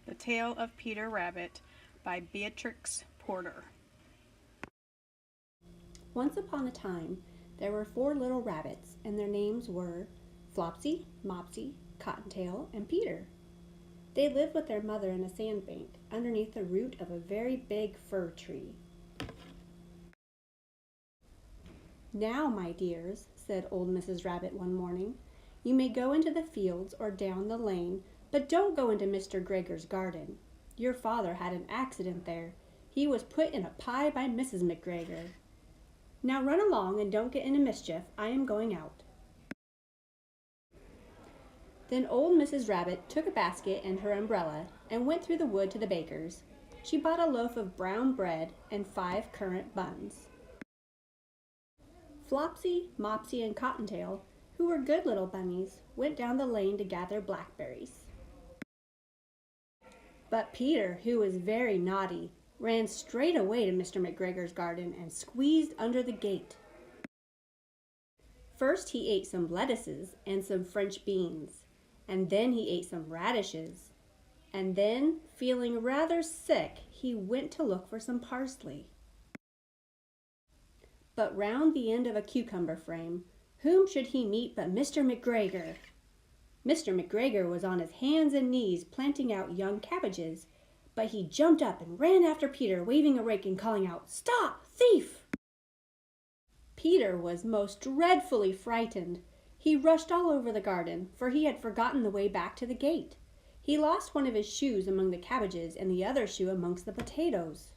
The Tale of Peter Rabbit by Beatrix Potter. Once upon a time, there were 4 little rabbits, and their names were Flopsy, Mopsy, Cottontail, and Peter. They lived with their mother in a sandbank underneath the root of a very big fir tree. "Now, my dears," said old Mrs. Rabbit one morning, "you may go into the fields or down the lane, but don't go into Mr. Gregor's garden. Your father had an accident there. He was put in a pie by Mrs. McGregor. Now run along and don't get into mischief. I am going out." Then old Mrs. Rabbit took a basket and her umbrella and went through the wood to the baker's. She bought a loaf of brown bread and 5 currant buns. Flopsy, Mopsy, and Cottontail, who were good little bunnies, went down the lane to gather blackberries. But Peter, who was very naughty, ran straight away to Mr. McGregor's garden and squeezed under the gate. First he ate some lettuces and some French beans, and then he ate some radishes, and then, feeling rather sick, he went to look for some parsley. But round the end of a cucumber frame, whom should he meet but Mr. McGregor? Mr. McGregor was on his hands and knees planting out young cabbages, but he jumped up and ran after Peter, waving a rake and calling out, "Stop, thief!" Peter was most dreadfully frightened. He rushed all over the garden, for he had forgotten the way back to the gate. He lost one of his shoes among the cabbages and the other shoe amongst the potatoes.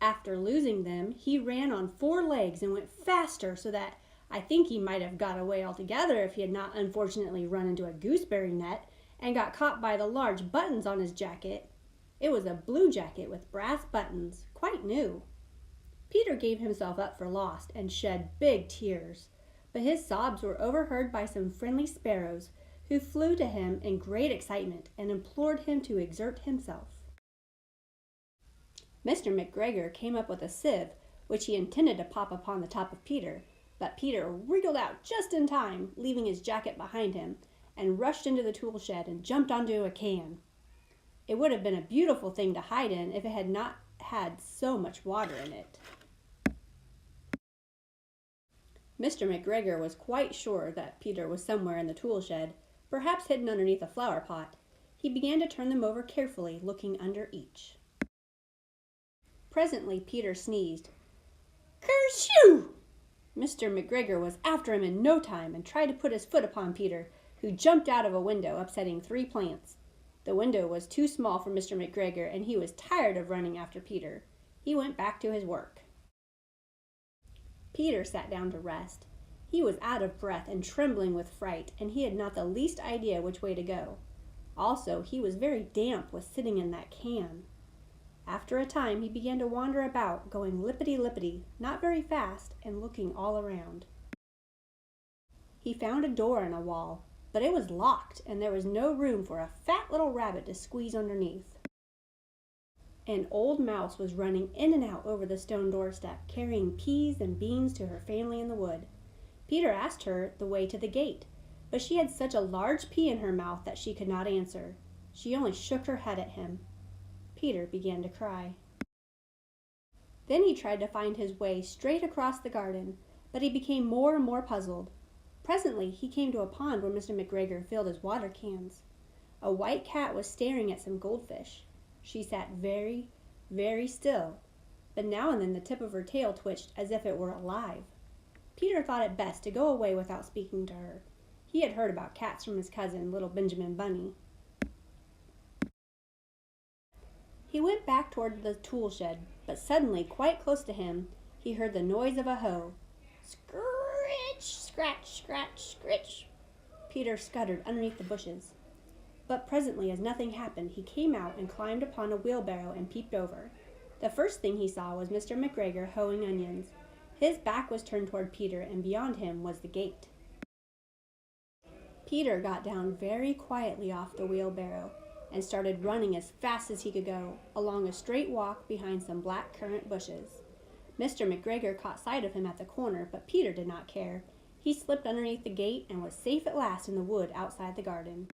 After losing them, he ran on 4 legs and went faster, so that I think he might have got away altogether if he had not unfortunately run into a gooseberry net and got caught by the large buttons on his jacket. It was a blue jacket with brass buttons, quite new. Peter gave himself up for lost and shed big tears, but his sobs were overheard by some friendly sparrows who flew to him in great excitement and implored him to exert himself. Mr. McGregor came up with a sieve, which he intended to pop upon the top of Peter, but Peter wriggled out just in time, leaving his jacket behind him, and rushed into the tool shed and jumped onto a can. It would have been a beautiful thing to hide in if it had not had so much water in it. Mr. McGregor was quite sure that Peter was somewhere in the tool shed, perhaps hidden underneath a flower pot. He began to turn them over carefully, looking under each. Presently Peter sneezed. "Kershoo!" Mr. McGregor was after him in no time and tried to put his foot upon Peter, who jumped out of a window, upsetting 3 plants. The window was too small for Mr. McGregor, and he was tired of running after Peter. He went back to his work. Peter sat down to rest. He was out of breath and trembling with fright, and he had not the least idea which way to go. Also, he was very damp with sitting in that can. After a time he began to wander about, going lippity-lippity, not very fast, and looking all around. He found a door in a wall, but it was locked, and there was no room for a fat little rabbit to squeeze underneath. An old mouse was running in and out over the stone doorstep, carrying peas and beans to her family in the wood. Peter asked her the way to the gate, but she had such a large pea in her mouth that she could not answer. She only shook her head at him. Peter began to cry. Then he tried to find his way straight across the garden, but he became more and more puzzled. Presently he came to a pond where Mr. McGregor filled his water cans. A white cat was staring at some goldfish. She sat very, very still, but now and then the tip of her tail twitched as if it were alive. Peter thought it best to go away without speaking to her. He had heard about cats from his cousin, little Benjamin Bunny. He went back toward the tool shed, but suddenly, quite close to him, he heard the noise of a hoe. Scritch, scratch, scratch, scritch. Peter scuttered underneath the bushes. But presently, as nothing happened, he came out and climbed upon a wheelbarrow and peeped over. The first thing he saw was Mr. McGregor hoeing onions. His back was turned toward Peter, and beyond him was the gate. Peter got down very quietly off the wheelbarrow and started running as fast as he could go, along a straight walk behind some black currant bushes. Mr. McGregor caught sight of him at the corner, but Peter did not care. He slipped underneath the gate and was safe at last in the wood outside the garden.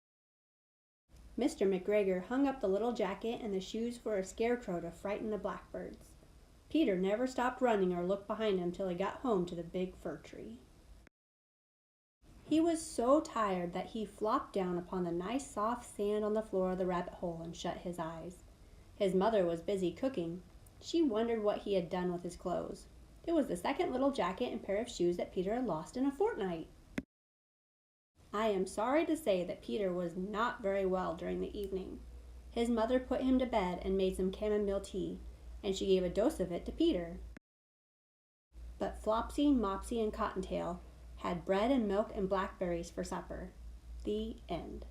Mr. McGregor hung up the little jacket and the shoes for a scarecrow to frighten the blackbirds. Peter never stopped running or looked behind him till he got home to the big fir tree. He was so tired that he flopped down upon the nice soft sand on the floor of the rabbit hole and shut his eyes. His mother was busy cooking. She wondered what he had done with his clothes. It was the second little jacket and pair of shoes that Peter had lost in a fortnight. I am sorry to say that Peter was not very well during the evening. His mother put him to bed and made some chamomile tea, and she gave a dose of it to Peter. But Flopsy, Mopsy, and Cottontail had bread and milk and blackberries for supper. The end.